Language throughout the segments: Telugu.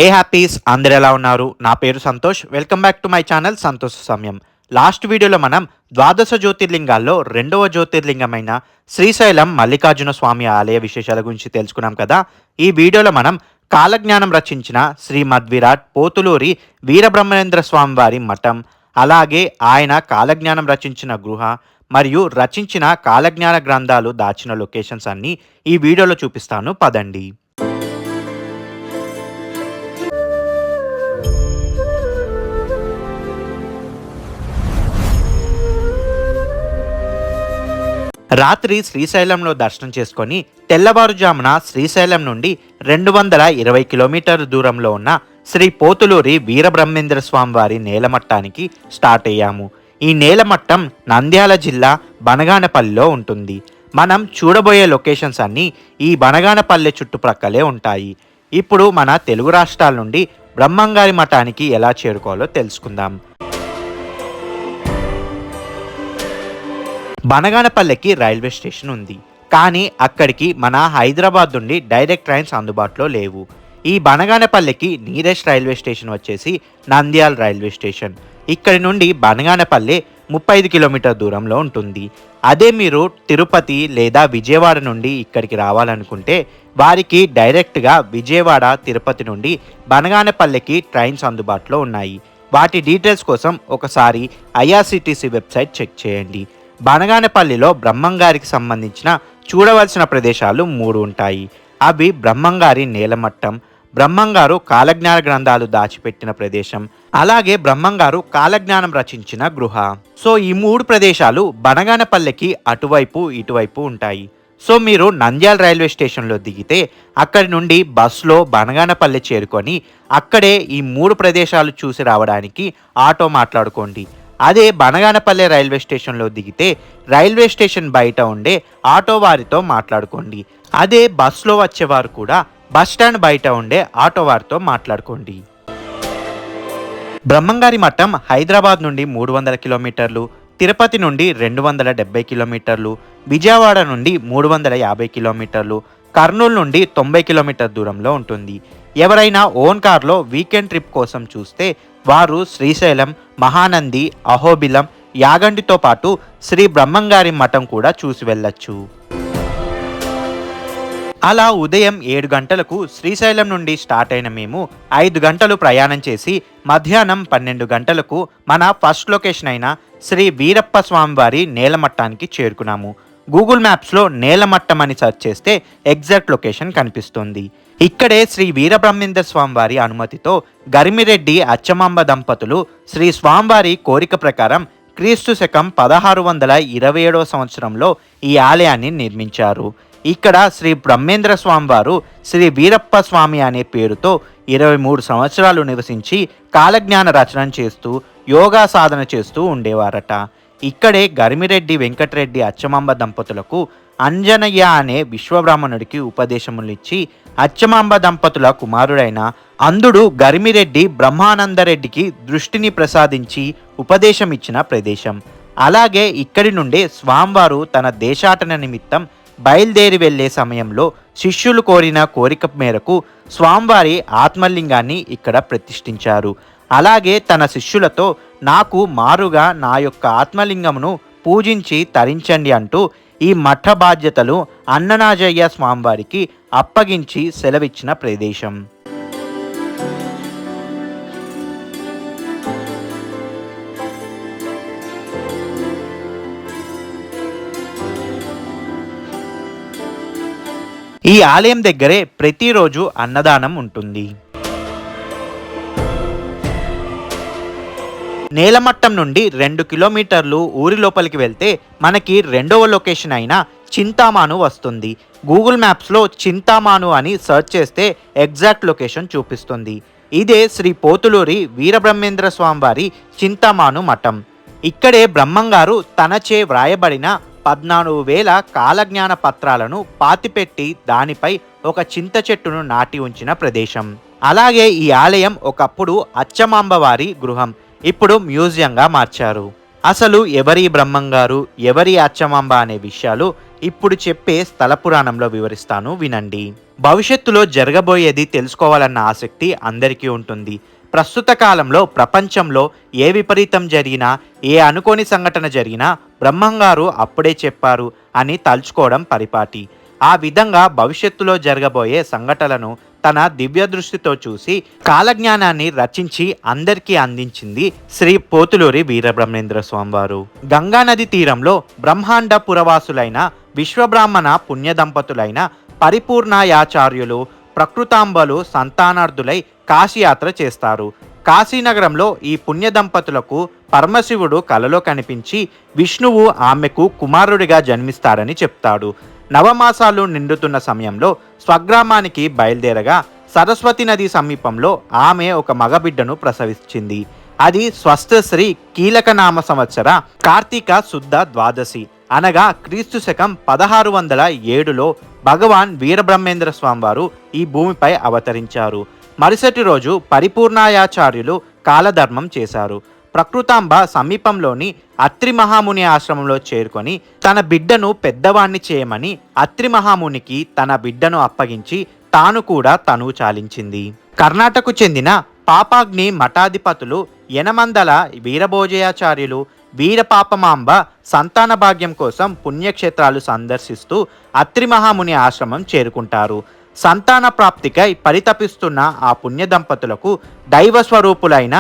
ఏ హ్యాపీస్ అందరు ఎలా ఉన్నారు? నా పేరు Santosh. Welcome back to my channel Santosh సమయం. లాస్ట్ వీడియోలో మనం ద్వాదశ జ్యోతిర్లింగాల్లో రెండవ జ్యోతిర్లింగమైన శ్రీశైలం మల్లికార్జున స్వామి ఆలయ విశేషాల గురించి తెలుసుకున్నాం కదా. ఈ వీడియోలో మనం కాలజ్ఞానం రచించిన శ్రీ మధ్విరాట్ పోతులూరి వీరబ్రహ్మేంద్ర స్వామి వారి మఠం, అలాగే ఆయన కాలజ్ఞానం రచించిన గృహ మరియు రచించిన కాలజ్ఞాన గ్రంథాలు దాచిన లొకేషన్స్ అన్నీ ఈ వీడియోలో చూపిస్తాను, పదండి. రాత్రి శ్రీశైలంలో దర్శనం చేసుకొని తెల్లవారుజామున శ్రీశైలం నుండి 220 కిలోమీటర్ల దూరంలో ఉన్న శ్రీ పోతులూరి వీరబ్రహ్మేంద్ర స్వామి వారి నేలమట్టానికి స్టార్ట్ అయ్యాము. ఈ నేలమట్టం నంద్యాల జిల్లా బనగానపల్లిలో ఉంటుంది. మనం చూడబోయే లొకేషన్స్ అన్నీ ఈ బనగానపల్లె చుట్టుప్రక్కలే ఉంటాయి. ఇప్పుడు మన తెలుగు రాష్ట్రాల నుండి బ్రహ్మంగారి మఠానికి ఎలా చేరుకోవాలో తెలుసుకుందాం. బనగానపల్లెకి రైల్వే స్టేషన్ ఉంది, కానీ అక్కడికి మన హైదరాబాద్ నుండి డైరెక్ట్ ట్రైన్స్ అందుబాటులో లేవు. ఈ బనగానపల్లెకి నియరెస్ట్ రైల్వే స్టేషన్ వచ్చేసి నంద్యాల రైల్వే స్టేషన్. ఇక్కడి నుండి బనగానపల్లె 35 కిలోమీటర్ దూరంలో ఉంటుంది. అదే మీరు తిరుపతి లేదా విజయవాడ నుండి ఇక్కడికి రావాలనుకుంటే వారికి డైరెక్ట్గా విజయవాడ తిరుపతి నుండి బనగానపల్లెకి ట్రైన్స్ అందుబాటులో ఉన్నాయి. వాటి డీటెయిల్స్ కోసం ఒకసారి ఐఆర్సిటీసీ వెబ్సైట్ చెక్ చేయండి. బనగానపల్లిలో బ్రహ్మంగారికి సంబంధించిన చూడవలసిన ప్రదేశాలు 3 ఉంటాయి. అవి బ్రహ్మంగారి నేలమట్టం, బ్రహ్మంగారు కాలజ్ఞాన గ్రంథాలు దాచిపెట్టిన ప్రదేశం, అలాగే బ్రహ్మంగారు కాలజ్ఞానం రచించిన గృహ. సో ఈ 3 ప్రదేశాలు బనగానపల్లెకి అటువైపు ఇటువైపు ఉంటాయి. సో మీరు నంద్యాల రైల్వే స్టేషన్లో దిగితే అక్కడి నుండి బస్సులో బనగానపల్లె చేరుకొని అక్కడే ఈ 3 ప్రదేశాలు చూసి రావడానికి ఆటో మాట్లాడుకోండి. అదే బనగానపల్లె రైల్వే స్టేషన్లో దిగితే రైల్వే స్టేషన్ బయట ఉండే ఆటో వారితో మాట్లాడుకోండి. అదే బస్సులో వచ్చేవారు కూడా బస్ స్టాండ్ బయట ఉండే ఆటో వారితో మాట్లాడుకోండి. బ్రహ్మంగారి మఠం హైదరాబాద్ నుండి 300 కిలోమీటర్లు, తిరుపతి నుండి 270 కిలోమీటర్లు, విజయవాడ నుండి 350 కిలోమీటర్లు, కర్నూలు నుండి 90 కిలోమీటర్ దూరంలో ఉంటుంది. ఎవరైనా ఓన్ కార్లో వీకెండ్ ట్రిప్ కోసం చూస్తే వారు శ్రీశైలం, మహానంది, అహోబిలం, యాగంటితో పాటు శ్రీ బ్రహ్మంగారి మఠం కూడా చూసి వెళ్ళొచ్చు. అలా ఉదయం 7 గంటలకు శ్రీశైలం నుండి స్టార్ట్ అయిన మేము 5 గంటలు ప్రయాణం చేసి మధ్యాహ్నం 12 గంటలకు మన ఫస్ట్ లొకేషన్ అయిన శ్రీ వీరప్ప స్వామివారి నేలమట్టానికి చేరుకున్నాము. గూగుల్ మ్యాప్స్లో నేలమట్టం అని సెర్చ్ చేస్తే ఎగ్జాక్ట్ లొకేషన్ కనిపిస్తుంది. ఇక్కడే శ్రీ వీరబ్రహ్మేంద్ర స్వామివారి అనుమతితో గరిమిరెడ్డి అచ్చమాంబ దంపతులు శ్రీ స్వామివారి కోరిక ప్రకారం క్రీస్తు శకం 1627 సంవత్సరంలో ఈ ఆలయాన్ని నిర్మించారు. ఇక్కడ శ్రీ బ్రహ్మేంద్ర స్వామివారు శ్రీ వీరప్ప స్వామి అనే పేరుతో 23 సంవత్సరాలు నివసించి కాలజ్ఞాన రచన చేస్తూ యోగా సాధన చేస్తూ ఉండేవారట. ఇక్కడే గరిమిరెడ్డి వెంకటరెడ్డి అచ్చమాంబ దంపతులకు అంజనయ్య అనే విశ్వబ్రాహ్మణుడికి ఉపదేశములిచ్చి అచ్చమాంబ దంపతుల కుమారుడైన అందుడు గరిమిరెడ్డి బ్రహ్మానందరెడ్డికి దృష్టిని ప్రసాదించి ఉపదేశం ఇచ్చిన ప్రదేశం. అలాగే ఇక్కడి నుండే స్వామివారు తన దేశాటన నిమిత్తం బయలుదేరి వెళ్లే సమయంలో శిష్యులు కోరిన కోరిక మేరకు స్వామివారి ఆత్మలింగాన్ని ఇక్కడ ప్రతిష్ఠించారు. అలాగే తన శిష్యులతో నాకు మారుగా నా యొక్క ఆత్మలింగమును పూజించి తరించండి అంటూ ఈ మఠ బాధ్యతలు అన్ననాజయ్య స్వామివారికి అప్పగించి సెలవిచ్చిన ప్రదేశం. ఈ ఆలయం దగ్గరే ప్రతిరోజు అన్నదానం ఉంటుంది. నేలమట్టం నుండి 2 కిలోమీటర్లు ఊరి లోపలికి వెళ్తే మనకి రెండవ లొకేషన్ అయిన చింతామాను వస్తుంది. గూగుల్ మ్యాప్స్లో చింతామాను అని సెర్చ్ చేస్తే ఎగ్జాక్ట్ లొకేషన్ చూపిస్తుంది. ఇదే శ్రీ పోతులూరి వీరబ్రహ్మేంద్ర స్వామి వారి చింతామాను మఠం. ఇక్కడే బ్రహ్మంగారు తనచే వ్రాయబడిన 14,000 కాలజ్ఞాన పత్రాలను పాతిపెట్టి దానిపై ఒక చింత చెట్టును నాటి ఉంచిన ప్రదేశం. అలాగే ఈ ఆలయం ఒకప్పుడు అచ్చమాంబ వారి గృహం, ఇప్పుడు మ్యూజియంగా మార్చారు. అసలు ఎవరి బ్రహ్మంగారు, ఎవరి అచ్చమాంబ అనే విషయాలు ఇప్పుడు చెప్పే స్థల పురాణంలో వివరిస్తాను, వినండి. భవిష్యత్తులో జరగబోయేది తెలుసుకోవాలన్న ఆసక్తి అందరికీ ఉంటుంది. ప్రస్తుత కాలంలో ప్రపంచంలో ఏ విపరీతం జరిగినా, ఏ అనుకోని సంఘటన జరిగినా బ్రహ్మంగారు అప్పుడే చెప్పారు అని తలుచుకోవడం పరిపాటి. ఆ విధంగా భవిష్యత్తులో జరగబోయే సంఘటనలను తన దివ్య దృష్టితో చూసి కాలజ్ఞానాన్ని రచించి అందరికీ అందించింది శ్రీ పోతులూరి వీరబ్రహ్మేంద్ర స్వామివారు. గంగానది తీరంలో బ్రహ్మాండ పురవాసులైన విశ్వబ్రాహ్మణ పుణ్య దంపతులైన పరిపూర్ణాయాచార్యులు ప్రకృతాంబలు సంతానార్థులై కాశీయాత్ర చేస్తారు. కాశీనగరంలో ఈ పుణ్య దంపతులకు పరమశివుడు కలలో కనిపించి విష్ణువు ఆమెకు కుమారుడిగా జన్మిస్తాడని చెప్తాడు. నవమాసాలు నిండుతున్న సమయంలో స్వగ్రామానికి బయలుదేరగా సరస్వతి నది సమీపంలో ఆమె ఒక మగబిడ్డను ప్రసవించింది. అది స్వస్థశ్రీ కీలకనామ సంవత్సర కార్తీక శుద్ధ ద్వాదశి అనగా క్రీస్తు శకం 1607లో భగవాన్ వీరబ్రహ్మేంద్ర స్వామివారు ఈ భూమిపై అవతరించారు. మరుసటి రోజు పరిపూర్ణాయాచార్యులు కాలధర్మం చేశారు. ప్రకృతాంబ సమీపంలోని అత్రి మహాముని ఆశ్రమంలో చేరుకొని తన బిడ్డను పెద్దవాణ్ణి చేయమని అత్రి మహామునికి తన బిడ్డను అప్పగించి తాను కూడా తనువు చాలించింది. కర్ణాటకకు చెందిన పాపాగ్ని మఠాధిపతులు యనమందల వీరభోజయాచార్యులు వీరపాపమాంబ సంతాన భాగ్యం కోసం పుణ్యక్షేత్రాలు సందర్శిస్తూ అత్రి మహాముని ఆశ్రమం చేరుకుంటారు. సంతాన ప్రాప్తికై పరితపిస్తున్న ఆ పుణ్య దంపతులకు దైవ స్వరూపులైన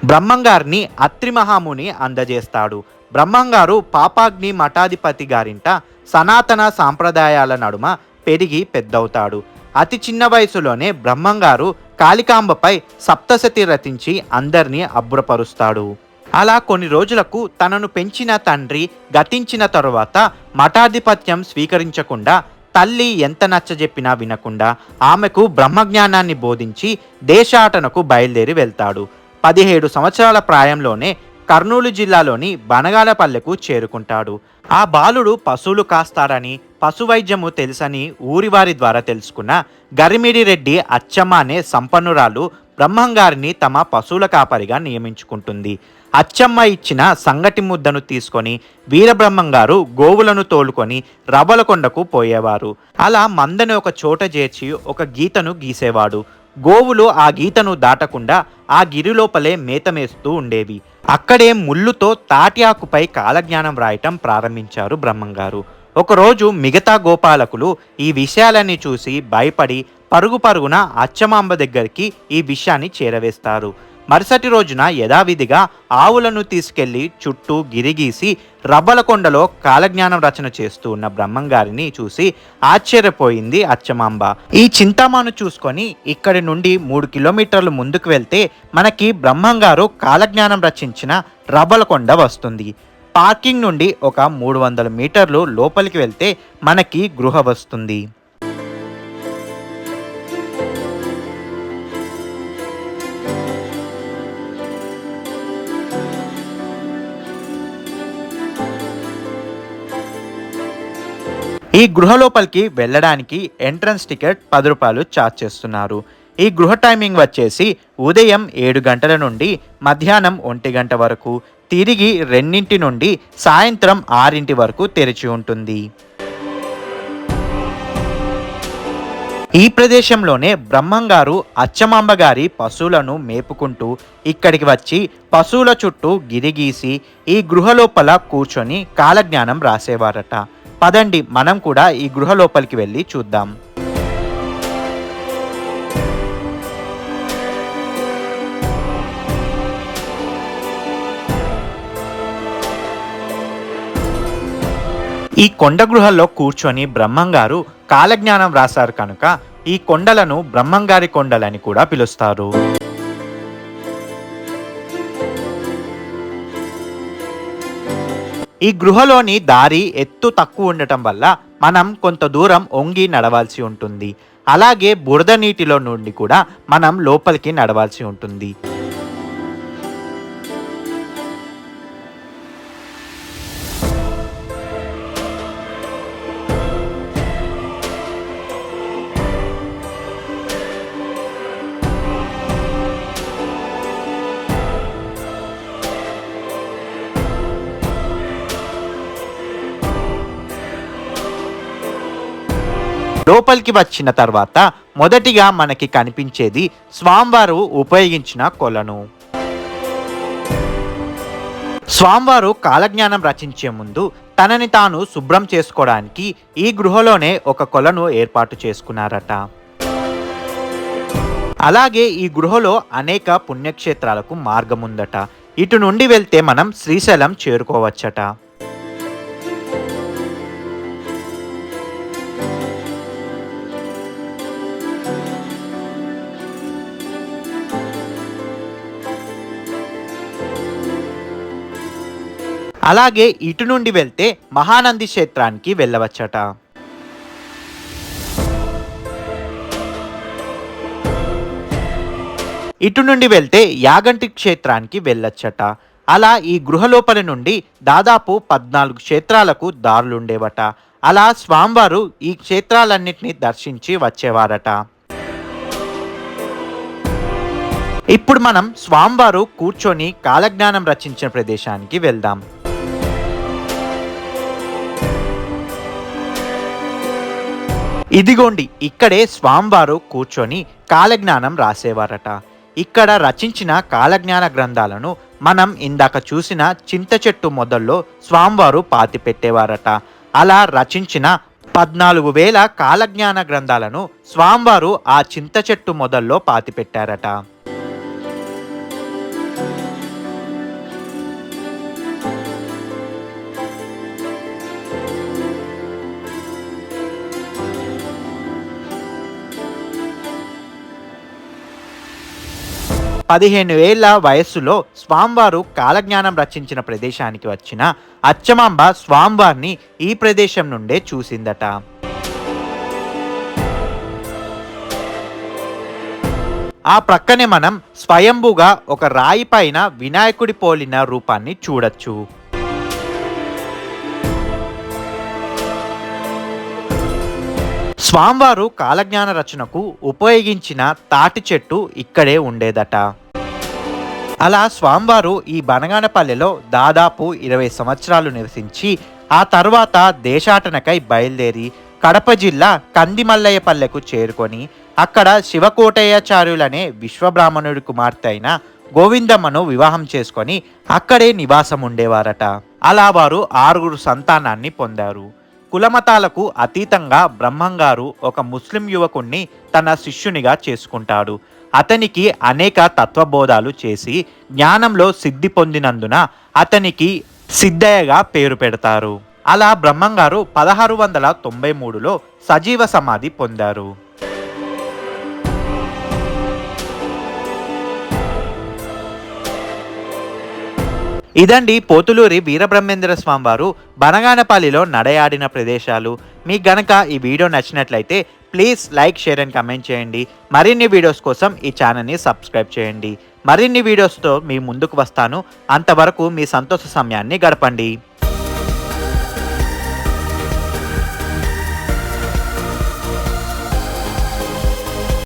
బ్రహ్మంగారిని అత్రి మహాముని అందజేస్తాడు. బ్రహ్మంగారు పాపాగ్ని మఠాధిపతి గారింట సనాతన సాంప్రదాయాల నడుమ పెరిగి పెద్దవుతాడు. అతి చిన్న వయసులోనే బ్రహ్మంగారు కాళికాంబపై సప్తశతి రచించి అందరినీ అబ్బురపరుస్తాడు. అలా కొన్ని రోజులకు తనను పెంచిన తండ్రి గతించిన తరువాత మఠాధిపత్యం స్వీకరించకుండా తల్లి ఎంత నచ్చజెప్పినా వినకుండా ఆమెకు బ్రహ్మజ్ఞానాన్ని బోధించి దేశాటనకు బయలుదేరి వెళ్తాడు. 17 సంవత్సరాల ప్రాయంలోనే కర్నూలు జిల్లాలోని బనగాలపల్లెకు చేరుకుంటాడు. ఆ బాలుడు పశువులు కాస్తారని, పశువైద్యము తెలుసని ఊరివారి ద్వారా తెలుసుకున్న గరిమిడి రెడ్డి అచ్చమ్మ అనే సంపన్నురాలు బ్రహ్మంగారిని తమ పశువుల కాపరిగా నియమించుకుంటుంది. అచ్చమ్మ ఇచ్చిన సంగటి ముద్దను తీసుకొని వీరబ్రహ్మంగారు గోవులను తోలుకొని రవ్వలకొండకు పోయేవారు. అలా మందని ఒక చోట చేర్చి ఒక గీతను గీసేవాడు. గోవులు ఆ గీతను దాటకుండా ఆ గిరి లోపలే మేతమేస్తూ ఉండేవి. అక్కడే ముళ్ళుతో తాటి ఆకుపై కాలజ్ఞానం రాయటం ప్రారంభించారు బ్రహ్మంగారు. ఒకరోజు మిగతా గోపాలకులు ఈ విషయాలన్నీ చూసి భయపడి పరుగు పరుగున అచ్చమాంబ దగ్గరికి ఈ విషయాన్ని చేరవేస్తారు. మరుసటి రోజున యథావిధిగా ఆవులను తీసుకెళ్లి చుట్టూ గిరిగీసి రవ్వలకొండలో కాలజ్ఞానం రచన చేస్తూ ఉన్న బ్రహ్మంగారిని చూసి ఆశ్చర్యపోయింది అచ్చమాంబ. ఈ చింతామాను చూసుకొని ఇక్కడి నుండి 3 కిలోమీటర్లు ముందుకు వెళ్తే మనకి బ్రహ్మంగారు కాలజ్ఞానం రచించిన రవ్వలకొండ వస్తుంది. పార్కింగ్ నుండి ఒక 300 మీటర్లు లోపలికి వెళ్తే మనకి గృహ వస్తుంది. ఈ గృహ లోపలికి వెళ్ళడానికి ఎంట్రన్స్ టికెట్ 10 రూపాయలు ఛార్జ్ చేస్తున్నారు. ఈ గృహ టైమింగ్ వచ్చేసి ఉదయం 7 గంటల నుండి మధ్యాహ్నం 1 గంట వరకు, తిరిగి 2 నుండి సాయంత్రం 6 వరకు తెరిచి ఉంటుంది. ఈ ప్రదేశంలోనే బ్రహ్మంగారు అచ్చమాంబ గారి పశువులను మేపుకుంటూ ఇక్కడికి వచ్చి పశువుల చుట్టూ గిరిగీసి ఈ గృహ లోపల కూర్చొని కాలజ్ఞానం రాసేవారట. పదండి మనం కూడా ఈ గృహ లోపలికి వెళ్ళి చూద్దాం. ఈ కొండ గృహల్లో కూర్చొని బ్రహ్మంగారు కాలజ్ఞానం రాశారు కనుక ఈ కొండలను బ్రహ్మంగారి కొండలని కూడా పిలుస్తారు. ఈ గృహలోని దారి ఎత్తు తక్కువ ఉండటం వల్ల మనం కొంత దూరం వంగి నడవాల్సి ఉంటుంది. అలాగే బురద నీటిలో నుండి కూడా మనం లోపలికి నడవాల్సి ఉంటుంది. లోపలికి వచ్చిన తర్వాత మొదటిగా మనకి కనిపించేది స్వామివారు ఉపయోగించిన కొలను. స్వామివారు కాలజ్ఞానం రచించే ముందు తనని తాను శుభ్రం చేసుకోవడానికి ఈ గృహలోనే ఒక కొలను ఏర్పాటు చేసుకున్నారట. అలాగే ఈ గృహలో అనేక పుణ్యక్షేత్రాలకు మార్గం ఉందట. ఇటు నుండి వెళ్తే మనం శ్రీశైలం చేరుకోవచ్చట. అలాగే ఇటు నుండి వెళ్తే మహానంది క్షేత్రానికి వెళ్ళవచ్చట. ఇటు నుండి వెళ్తే యాగంటి క్షేత్రానికి వెళ్ళొచ్చట. అలా ఈ గృహలోపల నుండి దాదాపు 14 క్షేత్రాలకు దారులుండేవట. అలా స్వామివారు ఈ క్షేత్రాలన్నింటినీ దర్శించి వచ్చేవారట. ఇప్పుడు మనం స్వామివారు కూర్చొని కాలజ్ఞానం రచించిన ప్రదేశానికి వెళ్దాం. ఇదిగోండి, ఇక్కడే స్వామివారు కూర్చొని కాలజ్ఞానం రాసేవారట. ఇక్కడ రచించిన కాలజ్ఞాన గ్రంథాలను మనం ఇందాక చూసిన చింత చెట్టు మొదల్లో స్వామివారు పాతి పెట్టేవారట. అలా రచించిన 14,000 కాలజ్ఞాన గ్రంథాలను స్వామివారు ఆ చింత చెట్టు మొదల్లో పాతి పెట్టారట. పదిహేను ఏళ్ల వయస్సులో స్వామివారు కాలజ్ఞానం రచించిన ప్రదేశానికి వచ్చిన అచ్చమాంబ స్వామివారిని ఈ ప్రదేశం నుండే చూసిందట. ఆ ప్రక్కనే మనం స్వయంభుగా ఒక రాయి పైన వినాయకుడి పోలిన రూపాన్ని చూడొచ్చు. స్వామివారు కాలజ్ఞాన రచనకు ఉపయోగించిన తాటి చెట్టు ఇక్కడే ఉండేదట. అలా స్వామివారు ఈ బనగానపల్లెలో దాదాపు 20 సంవత్సరాలు నివసించి ఆ తర్వాత దేశాటనకై బయలుదేరి కడప జిల్లా కందిమల్లయ్యపల్లెకు చేరుకొని అక్కడ శివకోటయ్యాచార్యులనే విశ్వబ్రాహ్మణుడి కుమార్తె అయిన గోవిందమ్మను వివాహం చేసుకొని అక్కడే నివాసం ఉండేవారట. అలా వారు 6 సంతానాన్ని పొందారు. కులమతాలకు అతీతంగా బ్రహ్మంగారు ఒక ముస్లిం యువకుణ్ణి తన శిష్యునిగా చేసుకుంటాడు. అతనికి అనేక తత్వబోధాలు చేసి జ్ఞానంలో సిద్ధి పొందినందున అతనికి సిద్ధయ్యగా పేరు పెడతారు. అలా బ్రహ్మంగారు 1693లో సజీవ సమాధి పొందారు. ఇదండి పోతులూరి వీరబ్రహ్మేంద్ర స్వామి వారు బనగానపల్లిలో నడయాడిన ప్రదేశాలు. మీకు గనక ఈ వీడియో నచ్చినట్లయితే please like, share and comment చేయండి. మరిన్ని వీడియోస్ కోసం ఈ ఛానల్ని సబ్స్క్రైబ్ చేయండి. మరిన్ని వీడియోస్తో మీ ముందుకు వస్తాను. అంతవరకు మీ సంతోష సమయాన్ని గడపండి.